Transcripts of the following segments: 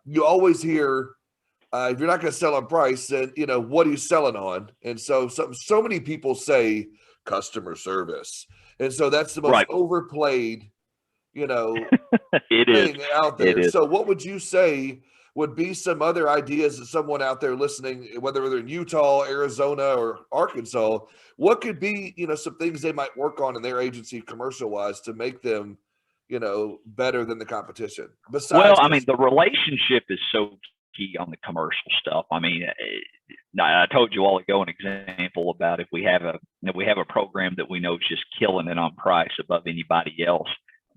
You always hear, if you're not going to sell on price, then, what are you selling on? And so many people say customer service. And so that's the most Right. overplayed, It is. thing out It there. is. So what would you say would be some other ideas that someone out there listening, whether they're in Utah, Arizona, or Arkansas, what could be, some things they might work on in their agency commercial wise to make them, better than the competition Well, besides I mean, just, the relationship is so key on the commercial stuff. I mean, I told you all ago an example about if we have a program that we know is just killing it on price above anybody else,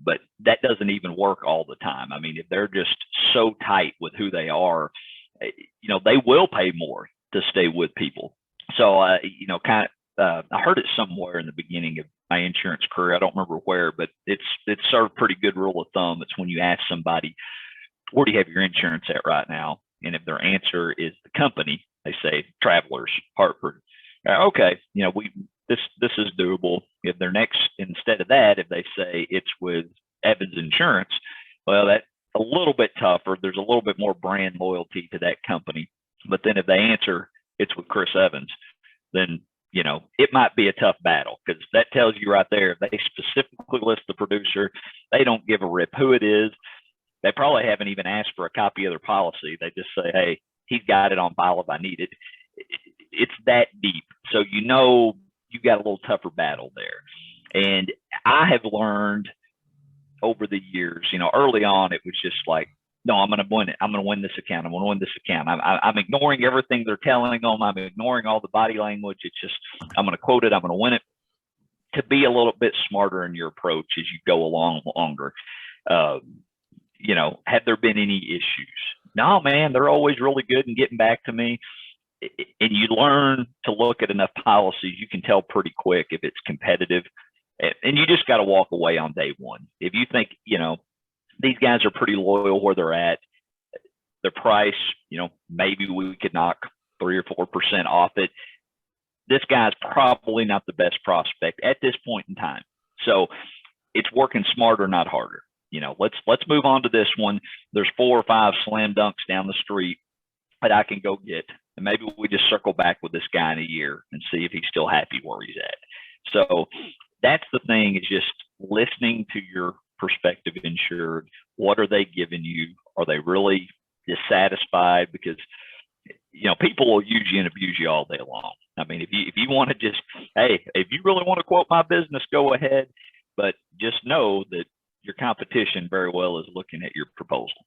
but that doesn't even work all the time. I mean, if they're just so tight with who they are, they will pay more to stay with people. So, I heard it somewhere in the beginning of my insurance career. I don't remember where, but it's sort of pretty good rule of thumb. It's when you ask somebody, where do you have your insurance at right now? And if their answer is the company, they say Travelers, Hartford. Okay, this is doable. If they're next, instead of that, if they say it's with Evins Insurance, well, that's a little bit tougher. There's a little bit more brand loyalty to that company. But then if they answer it's with Chris Evans, then it might be a tough battle, because that tells you right there, if they specifically list the producer, they don't give a rip who it is. They probably haven't even asked for a copy of their policy. They just say, hey, he's got it on file if I need it. It's that deep. So, you got a little tougher battle there. And I have learned over the years, early on, it was just like, no, I'm going to win it. I'm going to win this account. I'm going to win this account. I'm ignoring everything they're telling them. I'm ignoring all the body language. It's just, I'm going to quote it. I'm going to win it. To be a little bit smarter in your approach as you go along longer. Have there been any issues? No, man, they're always really good in getting back to me. And you learn to look at enough policies, you can tell pretty quick if it's competitive. And you just got to walk away on day one. If you think, these guys are pretty loyal where they're at, their price, maybe we could knock 3 or 4% off it. This guy's probably not the best prospect at this point in time. So it's working smarter, not harder. Let's move on to this one. There's 4 or 5 slam dunks down the street that I can go get. And maybe we just circle back with this guy in a year and see if he's still happy where he's at. So that's the thing, is just listening to your prospective insured. What are they giving you? Are they really dissatisfied? Because people will use you and abuse you all day long. I mean, if you want to just, hey, if you really want to quote my business, go ahead, but just know that your competition very well is looking at your proposal.